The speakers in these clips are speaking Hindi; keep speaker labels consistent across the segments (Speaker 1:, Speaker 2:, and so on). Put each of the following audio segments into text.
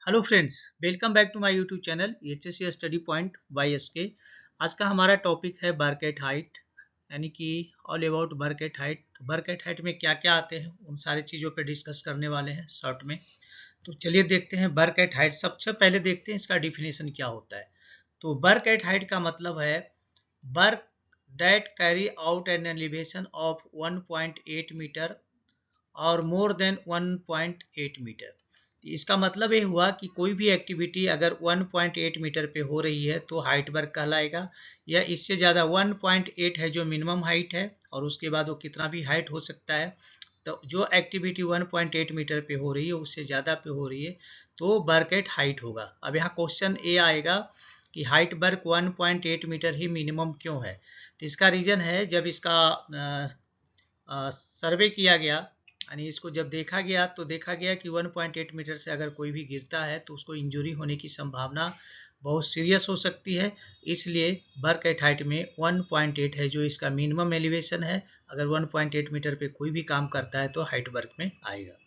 Speaker 1: Hello friends, welcome back to my YouTube channel HSC study point by SK. आज का हमारा टॉपिक है वर्क एट हाइट, यानी कि all about work at height. Work at height में क्या क्या आते हैं उन सारी चीज़ों पे डिस्कस करने वाले हैं शॉर्ट में। तो चलिए देखते हैं वर्क एट हाइट। सबसे पहले देखते हैं इसका डिफिनेशन क्या होता है। तो वर्क एट हाइट का मतलब है work that carry out an elevation of 1.8 metre और मोर देन 1.8 मीटर। इसका मतलब ये हुआ कि कोई भी एक्टिविटी अगर 1.8 मीटर पे हो रही है तो हाइट वर्क कहलाएगा, या इससे ज़्यादा 1.8 है जो मिनिमम हाइट है, और उसके बाद वो कितना भी हाइट हो सकता है। तो जो एक्टिविटी 1.8 मीटर पे हो रही है उससे ज़्यादा पे हो रही है तो वर्क एट हाइट होगा। अब यहाँ क्वेश्चन ए आएगा कि हाइट वर्क 1.8 मीटर ही मिनिमम क्यों है। तो इसका रीज़न है, जब इसका सर्वे किया गया यानी इसको जब देखा गया तो देखा गया कि 1.8 मीटर से अगर कोई भी गिरता है तो उसको इंजरी होने की संभावना बहुत सीरियस हो सकती है। इसलिए वर्क एट हाइट में 1.8 है जो इसका मिनिमम एलिवेशन है। अगर 1.8 मीटर पे कोई भी काम करता है तो हाइट वर्क में आएगा।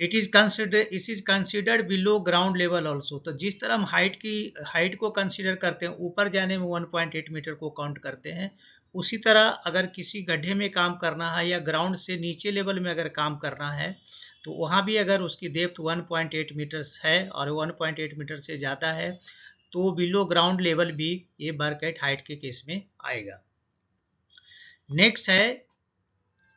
Speaker 1: It is considered below ground level also. तो जिस तरह हम हाइट को कंसिडर करते हैं, ऊपर जाने में 1.8 मीटर को काउंट करते हैं, उसी तरह अगर किसी गड्ढे में काम करना है या ग्राउंड से नीचे लेवल में अगर काम करना है तो वहाँ भी अगर उसकी डेप्थ 1.8 मीटर्स है और 1.8 मीटर से ज़्यादा है तो बिलो ग्राउंड लेवल भी ये वर्क एट हाइट के केस में आएगा। नेक्स्ट है,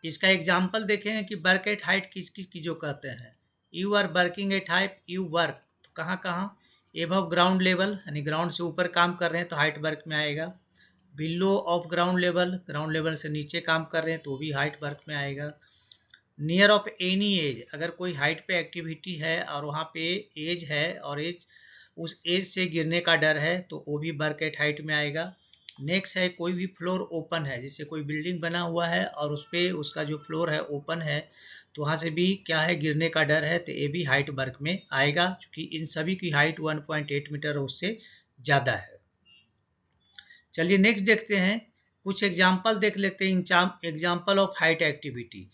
Speaker 1: इसका एग्जाम्पल देखें कि वर्क एट हाइट किस किस की जो कहते हैं। You are working at height, you work तो कहाँ कहाँ, एबव ग्राउंड लेवल यानी ग्राउंड से ऊपर काम कर रहे हैं तो हाइट वर्क में आएगा। Below of ground level, ground level से नीचे काम कर रहे हैं तो भी हाइट वर्क में आएगा। नियर ऑफ एनी एज, अगर कोई हाइट पे एक्टिविटी है और वहाँ पे एज है और उस एज से गिरने का डर है तो वो भी वर्क एट हाइट में आएगा। नेक्स्ट है, कोई भी फ्लोर ओपन है, जैसे कोई बिल्डिंग बना हुआ है और उस पर उसका जो फ्लोर है ओपन है तो वहाँ से भी क्या है, गिरने का डर है, तो ये भी हाइट वर्क में आएगा क्योंकि इन सभी की हाइट 1.8 मीटर उससे ज़्यादा है। चलिए नेक्स्ट देखते हैं, कुछ एग्जाम्पल देख लेते हैं, एग्जाम्पल ऑफ हाइट एक्टिविटी।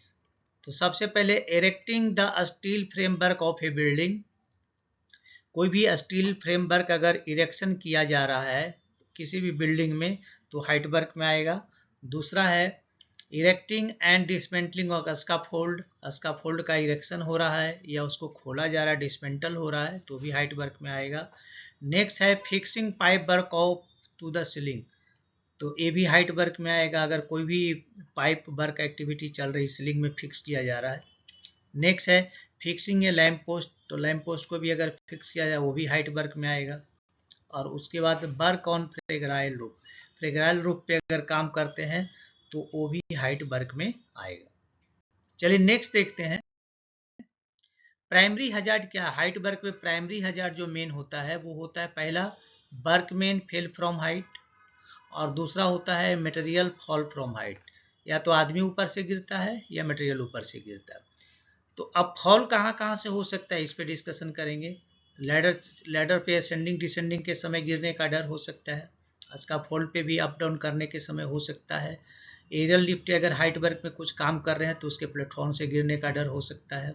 Speaker 1: तो सबसे पहले erecting the steel framework of a building. कोई भी स्टील फ्रेमवर्क अगर इरेक्शन किया जा रहा है किसी भी बिल्डिंग में तो हाइट वर्क में आएगा। दूसरा है erecting and dismantling of scaffold, scaffold का इरेक्शन हो रहा है या उसको खोला जा रहा है, डिसमेंटल हो रहा है तो भी हाइट वर्क में आएगा। नेक्स्ट है fixing pipe work of to the ceiling, तो ये भी हाइट वर्क में आएगा। अगर कोई भी पाइप वर्क एक्टिविटी चल रही सीलिंग में फिक्स किया जा रहा है। नेक्स्ट है फिक्सिंग ए लैम्प पोस्ट, तो लैम्प पोस्ट को भी अगर फिक्स किया जाए वो भी हाइट वर्क में आएगा। और उसके बाद work on fragile roof, fragile roof पे अगर काम करते हैं तो वो भी हाइट वर्क में आएगा। चलिए नेक्स्ट देखते हैं, प्राइमरी हजार्ड क्या है। हाइट वर्क में प्राइमरी हजार्ड जो मेन होता है वो होता है, पहला वर्कमैन फेल फ्रॉम हाइट, और दूसरा होता है मटेरियल फॉल फ्रॉम हाइट, या तो आदमी ऊपर से गिरता है या मटेरियल ऊपर से गिरता है। तो अब फॉल कहाँ कहाँ से हो सकता है इस पे डिस्कशन करेंगे। लैडर पे असेंडिंग डिसेंडिंग के समय गिरने का डर हो सकता है, इसका फॉल पे भी अप डाउन करने के समय हो सकता है। एरियल लिफ्ट अगर हाइट वर्क में कुछ काम कर रहे हैं तो उसके प्लेटफॉर्म से गिरने का डर हो सकता है।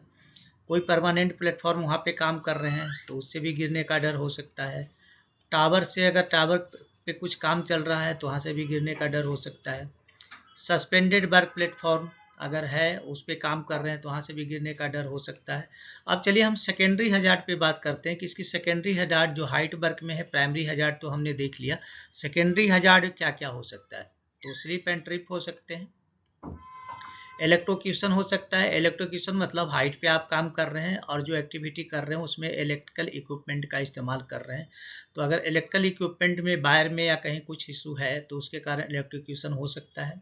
Speaker 1: कोई परमानेंट प्लेटफॉर्म वहाँ पे काम कर रहे हैं तो उससे भी गिरने का डर हो सकता है। टावर से अगर टावर पे कुछ काम चल रहा है तो वहाँ से भी गिरने का डर हो सकता है। सस्पेंडेड वर्क प्लेटफॉर्म अगर है उस पर काम कर रहे हैं तो वहाँ से भी गिरने का डर हो सकता है। अब चलिए हम सेकेंडरी हजार्ड पे बात करते हैं कि इसकी सेकेंडरी हजार्ड जो हाइट वर्क में है, प्राइमरी हजार्ड तो हमने देख लिया, सेकेंडरी हजार्ड क्या क्या हो सकता है। तो स्लिप एंड ट्रिप हो सकते हैं, इलेक्ट्रोक्यूशन हो सकता है। इलेक्ट्रोक्यूशन मतलब हाइट पे आप काम कर रहे हैं और जो एक्टिविटी कर रहे हैं उसमें इलेक्ट्रिकल इक्विपमेंट का इस्तेमाल कर रहे हैं, तो अगर इलेक्ट्रिकल इक्विपमेंट में वायर में या कहीं कुछ इशू है तो उसके कारण इलेक्ट्रोक्यूशन हो सकता है।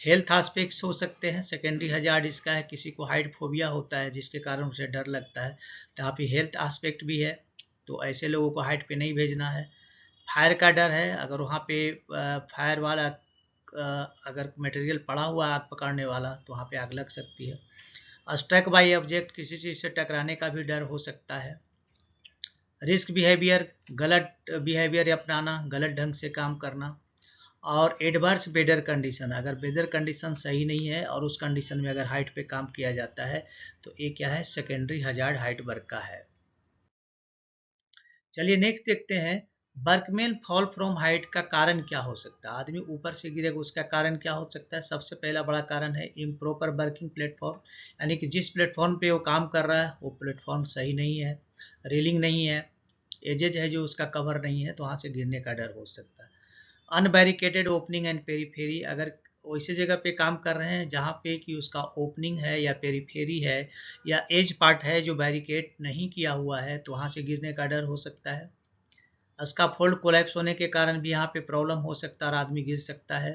Speaker 1: हेल्थ एस्पेक्ट्स हो सकते हैं, सेकेंडरी हजार्ड इसका है, किसी को हाइट फोबिया होता है जिसके कारण उसे डर लगता है तो यहाँ पे हेल्थ एस्पेक्ट भी है, तो ऐसे लोगों को हाइट पे नहीं भेजना है। फायर का डर है, अगर वहाँ पे फायर वाला अगर मटेरियल पड़ा हुआ है आग पकड़ने वाला तो वहाँ पे आग लग सकती है। स्ट्रक बाई ऑब्जेक्ट, किसी चीज़ से टकराने का भी डर हो सकता है। रिस्क बिहेवियर, गलत बिहेवियर अपनाना, गलत ढंग से काम करना। और एडवर्स वेदर कंडीशन, अगर वेदर कंडीशन सही नहीं है और उस कंडीशन में अगर हाइट पे काम किया जाता है तो ये क्या है, सेकेंडरी हजार्ड हाइट वर्क का है। चलिए नेक्स्ट देखते हैं, वर्कमैन फॉल फ्रॉम हाइट का कारण क्या हो सकता है। आदमी ऊपर से गिरेगा, उसका कारण क्या हो सकता है। सबसे पहला बड़ा कारण है इम्प्रॉपर वर्किंग प्लेटफॉर्म, यानी कि जिस प्लेटफॉर्म पे वो काम कर रहा है वो प्लेटफॉर्म सही नहीं है, रेलिंग नहीं है, एजेज है जो उसका कवर नहीं है, तो वहाँ से गिरने का डर हो सकता है। अनबैरिकेटेड ओपनिंग एंड पेरीफेरी, अगर वैसे जगह पे काम कर रहे हैं जहाँ पे कि उसका ओपनिंग है या पेरीफेरी है या एज पार्ट है जो बैरिकेड नहीं किया हुआ है, तो वहाँ से गिरने का डर हो सकता है। स्काफोल्ड कोलैप्स होने के कारण भी यहाँ पे प्रॉब्लम हो सकता है और आदमी गिर सकता है।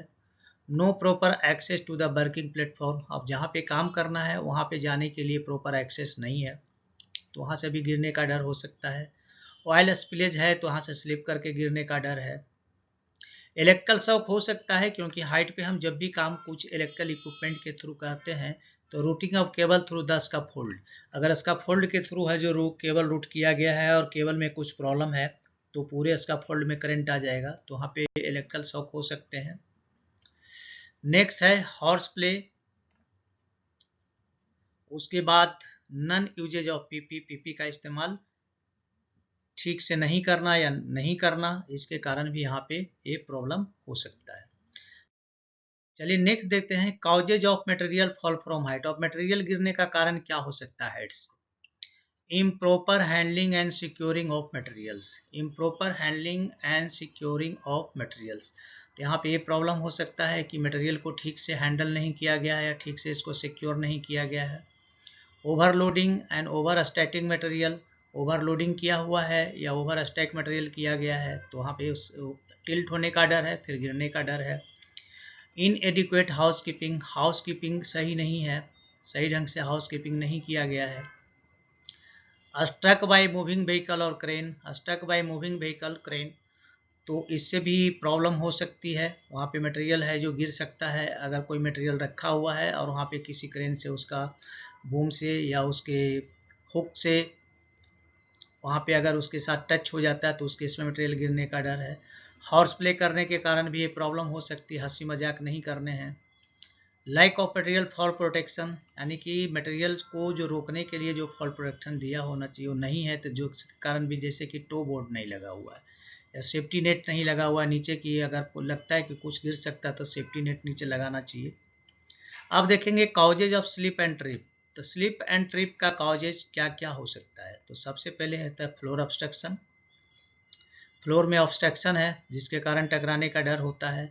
Speaker 1: No proper access to the working platform, अब जहाँ पे काम करना है वहाँ पे जाने के लिए प्रॉपर एक्सेस नहीं है, तो वहाँ से भी गिरने का डर हो सकता है। ऑयल स्पिलेज है तो वहाँ से स्लिप करके गिरने का डर है। इलेक्ट्रिकल शॉक हो सकता है, क्योंकि हाइट पे हम जब भी काम कुछ इलेक्ट्रिकल इक्विपमेंट के थ्रू करते हैं तो routing of cable through the scaffold, अगर स्काफोल्ड के थ्रू है जो केबल रूट किया गया है और केबल में कुछ प्रॉब्लम है तो पूरे स्काफोल्ड में करंट आ जाएगा, तो वहाँ पे इलेक्ट्रिकल शॉक हो सकते हैं। नेक्स्ट है हॉर्स प्ले, उसके बाद none usages of PP, PP का इस्तेमाल ठीक से नहीं करना या नहीं करना, इसके कारण भी यहाँ पे ये प्रॉब्लम हो सकता है। चलिए नेक्स्ट देखते हैं, causes of material fall from height, of material गिरने का कारण क्या हो सकता है हाइट से। Improper handling and securing of materials, improper handling and securing of materials, तो यहाँ पे ये प्रॉब्लम हो सकता है कि मटेरियल को ठीक से हैंडल नहीं किया गया है या ठीक से इसको सिक्योर नहीं किया गया है। Overloading and over stacking material, overloading किया हुआ है या ओवर स्टैक मटेरियल किया गया है, तो वहाँ पे उस टिल्ट होने का डर है, फिर गिरने का डर है। इनएडिक्वेट हाउस कीपिंग, हाउस कीपिंग सही नहीं है, सही ढंग से हाउस कीपिंग नहीं किया गया है। स्ट्रक बाय मूविंग व्हीकल और crane, struck by moving vehicle crane, तो इससे भी प्रॉब्लम हो सकती है, वहाँ पे मटेरियल है जो गिर सकता है। अगर कोई मटेरियल रखा हुआ है और वहाँ पे किसी क्रेन से उसका बूम से या उसके हुक से वहाँ पे अगर उसके साथ टच हो जाता है तो उसके इसमें मटेरियल गिरने का डर है। हॉर्स प्ले करने के कारण भी ये प्रॉब्लम हो सकती है, हंसी मजाक नहीं करने हैं। Like of material fall protection, यानी कि मटेरियल्स को जो रोकने के लिए जो फॉल प्रोटेक्शन दिया होना चाहिए वो नहीं है, तो जो कारण भी जैसे कि टो बोर्ड नहीं लगा हुआ है या सेफ्टी नेट नहीं लगा हुआ है नीचे की, अगर को लगता है कि कुछ गिर सकता है तो सेफ्टी नेट नीचे लगाना चाहिए। अब देखेंगे causes of slip and trip, तो स्लिप एंड ट्रिप का कॉजेज क्या क्या हो सकता है। तो सबसे पहले है फ्लोर ऑब्स्ट्रक्शन, फ्लोर में ऑब्स्ट्रक्शन है जिसके कारण टकराने का डर होता है।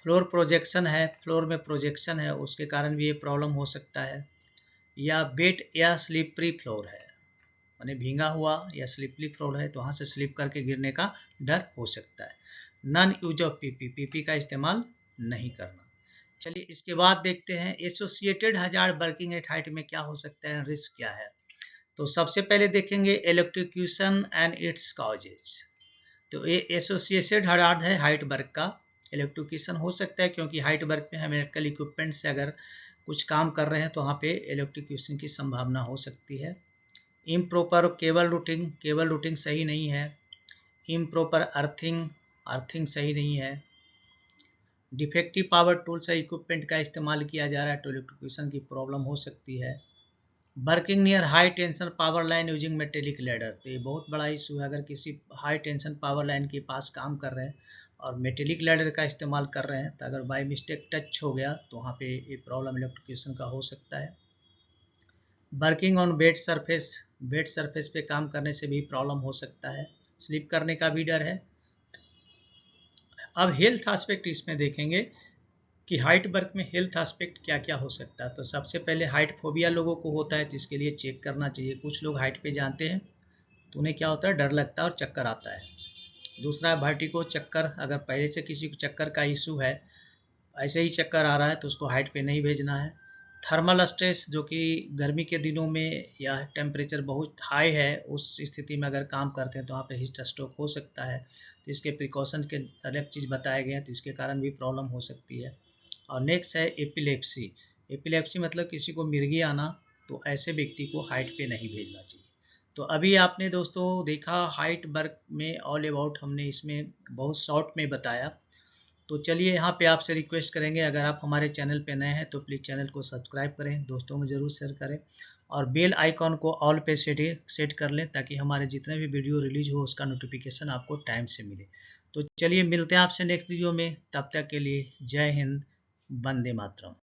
Speaker 1: फ्लोर प्रोजेक्शन है, फ्लोर में प्रोजेक्शन है उसके कारण भी ये प्रॉब्लम हो सकता है। या वेट या स्लिपरी फ्लोर है, माने भींगा हुआ या स्लिपरी फ्लोर है तो वहाँ से स्लिप करके गिरने का डर हो सकता है। Non use of PP, PP का इस्तेमाल नहीं करना। चलिए इसके बाद देखते हैं associated hazard working at height में क्या हो सकता है, रिस्क क्या है। तो सबसे पहले देखेंगे इलेक्ट्रोक्यूशन एंड इट्स कॉजेज, तो ये एसोसिएटेड हजार्ड है हाइट वर्क का। इलेक्ट्रोक्यूशन हो सकता है क्योंकि हाइट वर्क में हम इलेक्ट्रिकल इक्विपमेंट से अगर कुछ काम कर रहे हैं तो वहाँ पे इलेक्ट्रोक्यूशन की संभावना हो सकती है। Improper cable routing, cable routing सही नहीं है। इम्प्रॉपर अर्थिंग, अर्थिंग सही नहीं है। डिफेक्टिव पावर टूल्स या इक्विपमेंट का इस्तेमाल किया जा रहा है तो इलेक्ट्रोक्यूशन की प्रॉब्लम हो सकती है। Working near high tension power line using metallic ladder, तो ये बहुत बड़ा इशू है। अगर किसी हाई टेंशन पावर लाइन के पास काम कर रहे हैं और मेटेलिक लेडर का इस्तेमाल कर रहे हैं तो अगर बाय मिस्टेक टच हो गया तो वहाँ पे ये प्रॉब्लम इलेक्ट्रिकेशन का हो सकता है। Working on wet surface, wet surface पे काम करने से भी प्रॉब्लम हो सकता है, स्लिप करने का भी डर है। अब हेल्थ एस्पेक्ट इसमें देखेंगे कि हाइट वर्क में हेल्थ एस्पेक्ट क्या क्या हो सकता है। तो सबसे पहले हाइट फोबिया लोगों को होता है तो इसके लिए चेक करना चाहिए। कुछ लोग हाइट पे जानते हैं तो उन्हें क्या होता है, डर लगता है और चक्कर आता है। दूसरा है वर्टिगो, चक्कर, अगर पहले से किसी को चक्कर का इशू है, ऐसे ही चक्कर आ रहा है तो उसको हाइट पे नहीं भेजना है। थर्मल स्ट्रेस, जो कि गर्मी के दिनों में या टेम्परेचर बहुत हाई है उस स्थिति में अगर काम करते हैं तो वहाँ पे हीट स्ट्रोक हो सकता है, तो इसके प्रिकॉशन के अलग चीज़ बताए गए हैं तो इसके कारण भी प्रॉब्लम हो सकती है। और नेक्स्ट है एपिलेप्सी, एपिलेप्सी मतलब किसी को मिर्गी आना, तो ऐसे व्यक्ति को हाइट पे नहीं भेजना चाहिए। तो अभी आपने दोस्तों देखा हाइट वर्क में ऑल अबाउट, हमने इसमें बहुत शॉर्ट में बताया। तो चलिए यहाँ पे आपसे रिक्वेस्ट करेंगे, अगर आप हमारे चैनल पे नए हैं तो प्लीज़ चैनल को सब्सक्राइब करें, दोस्तों में ज़रूर शेयर करें और बेल आइकॉन को ऑल पे सेट कर लें ताकि हमारे जितने भी वीडियो रिलीज हो उसका नोटिफिकेशन आपको टाइम से मिले। तो चलिए मिलते हैं आपसे नेक्स्ट वीडियो में, तब तक के लिए जय हिंद, वंदे मातरम।